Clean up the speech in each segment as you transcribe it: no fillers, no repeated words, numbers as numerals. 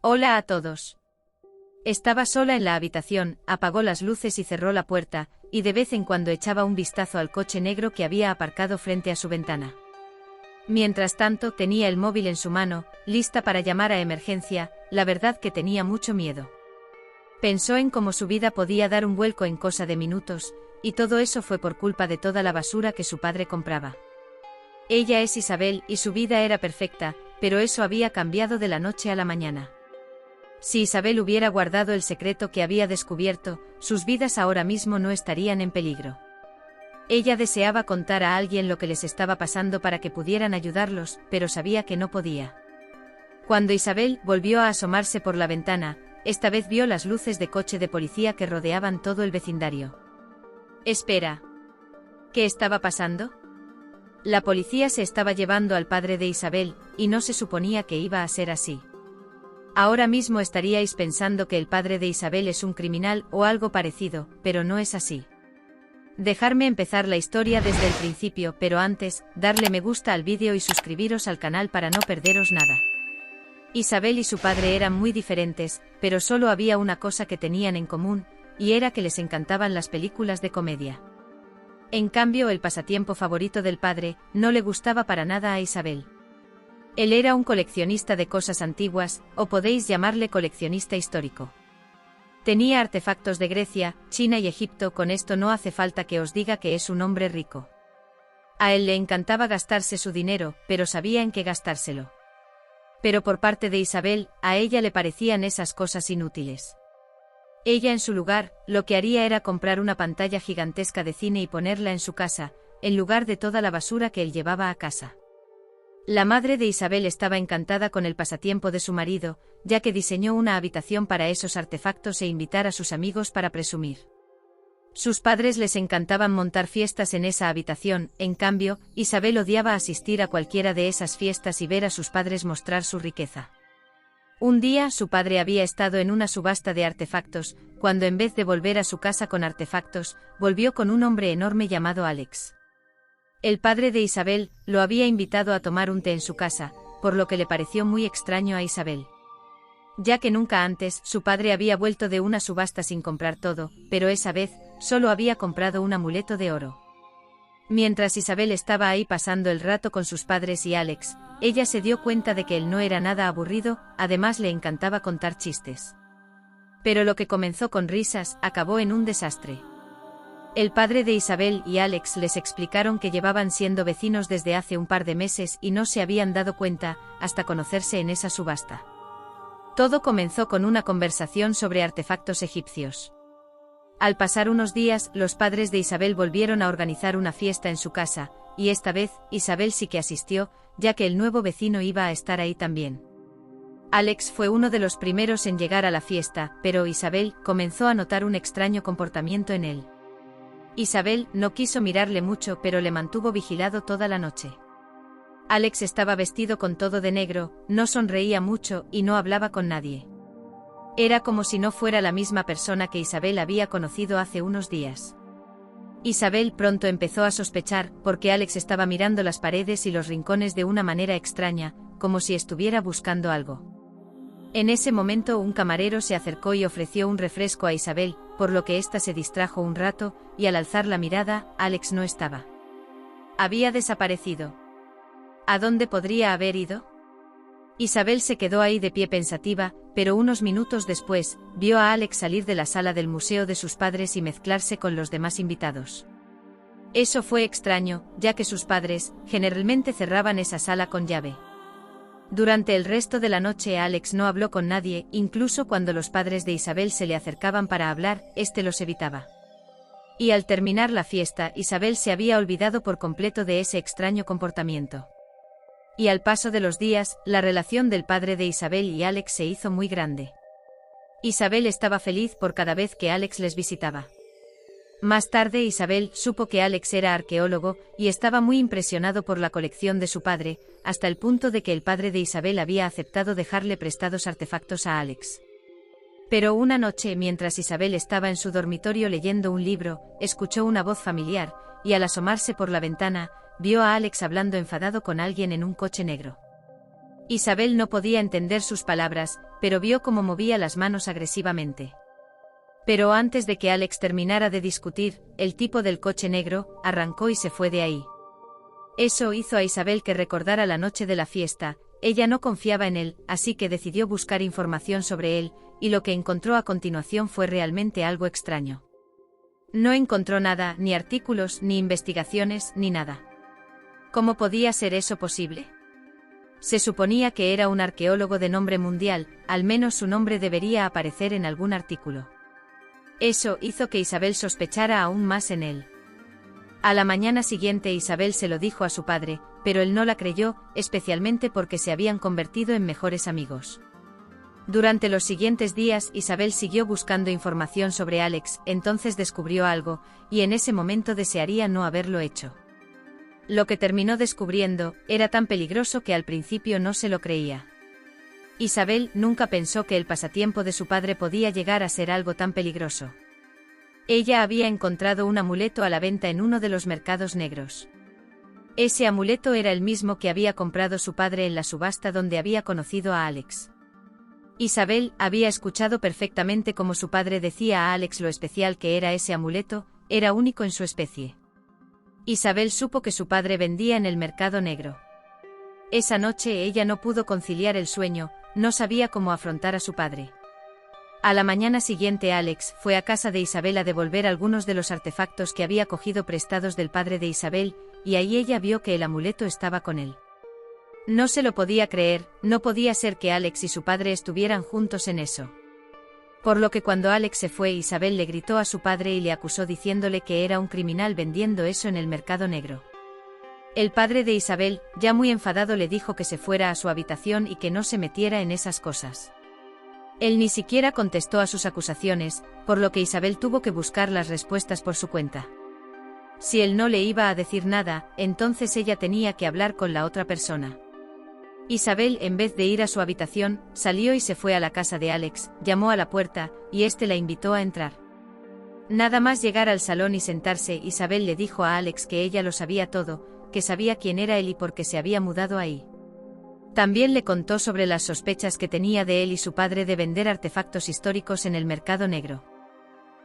Hola a todos. Estaba sola en la habitación, apagó las luces y cerró la puerta, y de vez en cuando echaba un vistazo al coche negro que había aparcado frente a su ventana. Mientras tanto, tenía el móvil en su mano, lista para llamar a emergencia. La verdad que tenía mucho miedo. Pensó en cómo su vida podía dar un vuelco en cosa de minutos, y todo eso fue por culpa de toda la basura que su padre compraba. Ella es Isabel y su vida era perfecta, pero eso había cambiado de la noche a la mañana. Si Isabel hubiera guardado el secreto que había descubierto, sus vidas ahora mismo no estarían en peligro. Ella deseaba contar a alguien lo que les estaba pasando para que pudieran ayudarlos, pero sabía que no podía. Cuando Isabel volvió a asomarse por la ventana, esta vez vio las luces de coche de policía que rodeaban todo el vecindario. Espera. ¿Qué estaba pasando? La policía se estaba llevando al padre de Isabel, y no se suponía que iba a ser así. Ahora mismo estaríais pensando que el padre de Isabel es un criminal o algo parecido, pero no es así. Dejarme empezar la historia desde el principio, pero antes, darle me gusta al vídeo y suscribiros al canal para no perderos nada. Isabel y su padre eran muy diferentes, pero solo había una cosa que tenían en común, y era que les encantaban las películas de comedia. En cambio, el pasatiempo favorito del padre no le gustaba para nada a Isabel. Él era un coleccionista de cosas antiguas, o podéis llamarle coleccionista histórico. Tenía artefactos de Grecia, China y Egipto. Con esto no hace falta que os diga que es un hombre rico. A él le encantaba gastarse su dinero, pero sabía en qué gastárselo. Pero por parte de Isabel, a ella le parecían esas cosas inútiles. Ella en su lugar, lo que haría era comprar una pantalla gigantesca de cine y ponerla en su casa, en lugar de toda la basura que él llevaba a casa. La madre de Isabel estaba encantada con el pasatiempo de su marido, ya que diseñó una habitación para esos artefactos e invitar a sus amigos para presumir. Sus padres les encantaban montar fiestas en esa habitación. En cambio, Isabel odiaba asistir a cualquiera de esas fiestas y ver a sus padres mostrar su riqueza. Un día su padre había estado en una subasta de artefactos, cuando en vez de volver a su casa con artefactos, volvió con un hombre enorme llamado Alex. El padre de Isabel lo había invitado a tomar un té en su casa, por lo que le pareció muy extraño a Isabel. Ya que nunca antes su padre había vuelto de una subasta sin comprar todo, pero esa vez solo había comprado un amuleto de oro. Mientras Isabel estaba ahí pasando el rato con sus padres y Alex, ella se dio cuenta de que él no era nada aburrido, además le encantaba contar chistes. Pero lo que comenzó con risas acabó en un desastre. El padre de Isabel y Alex les explicaron que llevaban siendo vecinos desde hace un par de meses y no se habían dado cuenta hasta conocerse en esa subasta. Todo comenzó con una conversación sobre artefactos egipcios. Al pasar unos días, los padres de Isabel volvieron a organizar una fiesta en su casa, y esta vez, Isabel sí que asistió, ya que el nuevo vecino iba a estar ahí también. Alex fue uno de los primeros en llegar a la fiesta, pero Isabel comenzó a notar un extraño comportamiento en él. Isabel no quiso mirarle mucho, pero le mantuvo vigilado toda la noche. Alex estaba vestido con todo de negro, no sonreía mucho y no hablaba con nadie. Era como si no fuera la misma persona que Isabel había conocido hace unos días. Isabel pronto empezó a sospechar, porque Alex estaba mirando las paredes y los rincones de una manera extraña, como si estuviera buscando algo. En ese momento un camarero se acercó y ofreció un refresco a Isabel, por lo que ésta se distrajo un rato, y al alzar la mirada, Alex no estaba. Había desaparecido. ¿A dónde podría haber ido? Isabel se quedó ahí de pie pensativa, pero unos minutos después, vio a Alex salir de la sala del museo de sus padres y mezclarse con los demás invitados. Eso fue extraño, ya que sus padres, generalmente cerraban esa sala con llave. Durante el resto de la noche Alex no habló con nadie, incluso cuando los padres de Isabel se le acercaban para hablar, este los evitaba. Y al terminar la fiesta, Isabel se había olvidado por completo de ese extraño comportamiento. Y al paso de los días, la relación del padre de Isabel y Alex se hizo muy grande. Isabel estaba feliz por cada vez que Alex les visitaba. Más tarde Isabel supo que Alex era arqueólogo y estaba muy impresionado por la colección de su padre, hasta el punto de que el padre de Isabel había aceptado dejarle prestados artefactos a Alex. Pero una noche, mientras Isabel estaba en su dormitorio leyendo un libro, escuchó una voz familiar, y al asomarse por la ventana, vio a Alex hablando enfadado con alguien en un coche negro. Isabel no podía entender sus palabras, pero vio cómo movía las manos agresivamente. Pero antes de que Alex terminara de discutir, el tipo del coche negro arrancó y se fue de ahí. Eso hizo a Isabel que recordara la noche de la fiesta. Ella no confiaba en él, así que decidió buscar información sobre él, y lo que encontró a continuación fue realmente algo extraño. No encontró nada, ni artículos, ni investigaciones, ni nada. ¿Cómo podía ser eso posible? Se suponía que era un arqueólogo de nombre mundial, al menos su nombre debería aparecer en algún artículo. Eso hizo que Isabel sospechara aún más en él. A la mañana siguiente Isabel se lo dijo a su padre, pero él no la creyó, especialmente porque se habían convertido en mejores amigos. Durante los siguientes días Isabel siguió buscando información sobre Alex, entonces descubrió algo, y en ese momento desearía no haberlo hecho. Lo que terminó descubriendo era tan peligroso que al principio no se lo creía. Isabel nunca pensó que el pasatiempo de su padre podía llegar a ser algo tan peligroso. Ella había encontrado un amuleto a la venta en uno de los mercados negros. Ese amuleto era el mismo que había comprado su padre en la subasta donde había conocido a Alex. Isabel había escuchado perfectamente cómo su padre decía a Alex lo especial que era ese amuleto, era único en su especie. Isabel supo que su padre vendía en el mercado negro. Esa noche ella no pudo conciliar el sueño, no sabía cómo afrontar a su padre. A la mañana siguiente Alex fue a casa de Isabel a devolver algunos de los artefactos que había cogido prestados del padre de Isabel, y ahí ella vio que el amuleto estaba con él. No se lo podía creer, no podía ser que Alex y su padre estuvieran juntos en eso. Por lo que cuando Alex se fue Isabel le gritó a su padre y le acusó diciéndole que era un criminal vendiendo eso en el mercado negro. El padre de Isabel, ya muy enfadado, le dijo que se fuera a su habitación y que no se metiera en esas cosas. Él ni siquiera contestó a sus acusaciones, por lo que Isabel tuvo que buscar las respuestas por su cuenta. Si él no le iba a decir nada, entonces ella tenía que hablar con la otra persona. Isabel, en vez de ir a su habitación, salió y se fue a la casa de Alex, llamó a la puerta, y este la invitó a entrar. Nada más llegar al salón y sentarse, Isabel le dijo a Alex que ella lo sabía todo, que sabía quién era él y por qué se había mudado ahí. También le contó sobre las sospechas que tenía de él y su padre de vender artefactos históricos en el mercado negro.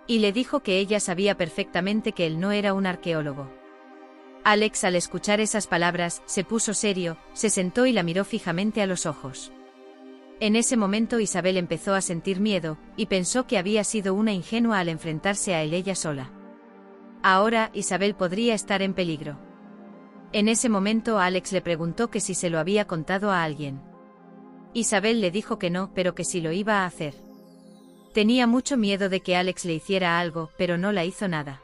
Y le dijo que ella sabía perfectamente que él no era un arqueólogo. Alex, al escuchar esas palabras, se puso serio, se sentó y la miró fijamente a los ojos. En ese momento Isabel empezó a sentir miedo, y pensó que había sido una ingenua al enfrentarse a él ella sola. Ahora, Isabel podría estar en peligro. En ese momento Alex le preguntó que si se lo había contado a alguien. Isabel le dijo que no, pero que sí lo iba a hacer. Tenía mucho miedo de que Alex le hiciera algo, pero no la hizo nada.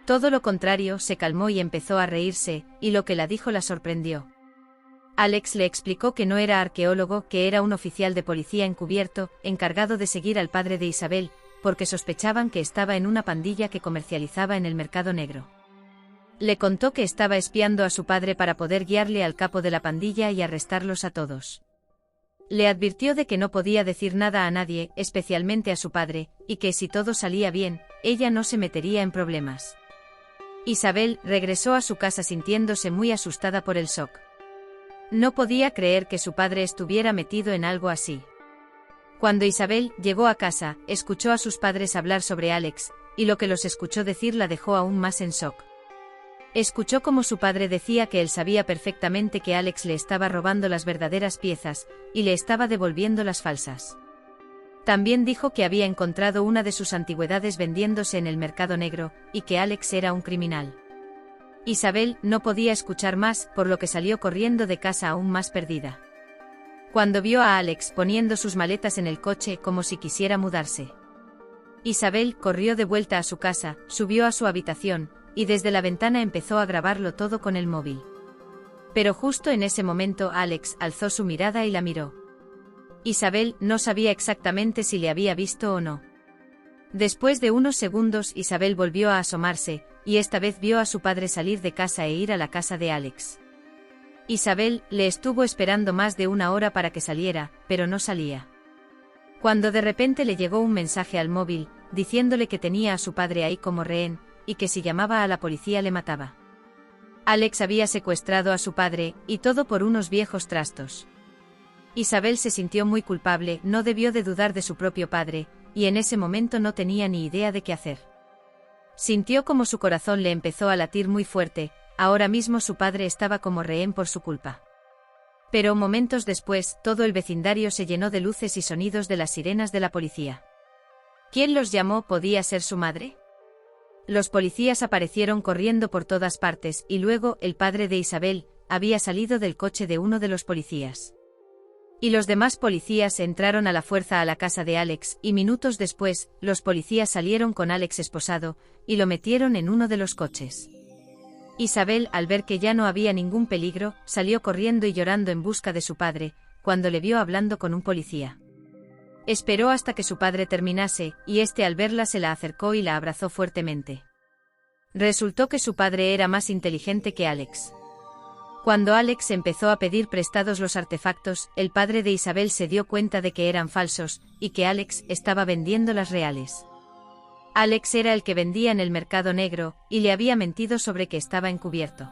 Todo lo contrario, se calmó y empezó a reírse, y lo que la dijo la sorprendió. Alex le explicó que no era arqueólogo, que era un oficial de policía encubierto, encargado de seguir al padre de Isabel, porque sospechaban que estaba en una pandilla que comercializaba en el mercado negro. Le contó que estaba espiando a su padre para poder guiarle al capo de la pandilla y arrestarlos a todos. Le advirtió de que no podía decir nada a nadie, especialmente a su padre, y que si todo salía bien, ella no se metería en problemas. Isabel regresó a su casa sintiéndose muy asustada por el shock. No podía creer que su padre estuviera metido en algo así. Cuando Isabel llegó a casa, escuchó a sus padres hablar sobre Alex, y lo que los escuchó decir la dejó aún más en shock. Escuchó cómo su padre decía que él sabía perfectamente que Alex le estaba robando las verdaderas piezas, y le estaba devolviendo las falsas. También dijo que había encontrado una de sus antigüedades vendiéndose en el mercado negro, y que Alex era un criminal. Isabel no podía escuchar más, por lo que salió corriendo de casa aún más perdida. Cuando vio a Alex poniendo sus maletas en el coche como si quisiera mudarse, Isabel corrió de vuelta a su casa, subió a su habitación, y desde la ventana empezó a grabarlo todo con el móvil. Pero justo en ese momento Alex alzó su mirada y la miró. Isabel no sabía exactamente si le había visto o no. Después de unos segundos Isabel volvió a asomarse, y esta vez vio a su padre salir de casa e ir a la casa de Alex. Isabel le estuvo esperando más de una hora para que saliera, pero no salía. Cuando de repente le llegó un mensaje al móvil, diciéndole que tenía a su padre ahí como rehén, y que si llamaba a la policía le mataba. Alex había secuestrado a su padre, y todo por unos viejos trastos. Isabel se sintió muy culpable, no debió de dudar de su propio padre, y en ese momento no tenía ni idea de qué hacer. Sintió como su corazón le empezó a latir muy fuerte, ahora mismo su padre estaba como rehén por su culpa. Pero momentos después, todo el vecindario se llenó de luces y sonidos de las sirenas de la policía. ¿Quién los llamó? ¿Podía ser su madre? Los policías aparecieron corriendo por todas partes, y luego, el padre de Isabel, había salido del coche de uno de los policías. Y los demás policías entraron a la fuerza a la casa de Alex, y minutos después, los policías salieron con Alex esposado, y lo metieron en uno de los coches. Isabel, al ver que ya no había ningún peligro, salió corriendo y llorando en busca de su padre, cuando le vio hablando con un policía. Esperó hasta que su padre terminase, y este al verla se la acercó y la abrazó fuertemente. Resultó que su padre era más inteligente que Alex. Cuando Alex empezó a pedir prestados los artefactos, el padre de Isabel se dio cuenta de que eran falsos, y que Alex estaba vendiendo las reales. Alex era el que vendía en el mercado negro, y le había mentido sobre que estaba encubierto.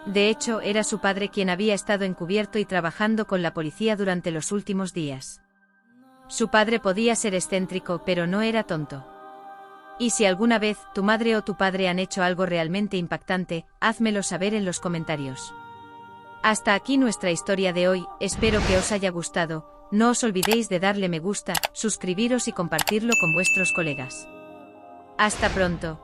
De hecho, era su padre quien había estado encubierto y trabajando con la policía durante los últimos días. Su padre podía ser excéntrico, pero no era tonto. Y si alguna vez tu madre o tu padre han hecho algo realmente impactante, házmelo saber en los comentarios. Hasta aquí nuestra historia de hoy, espero que os haya gustado, no os olvidéis de darle me gusta, suscribiros y compartirlo con vuestros colegas. Hasta pronto.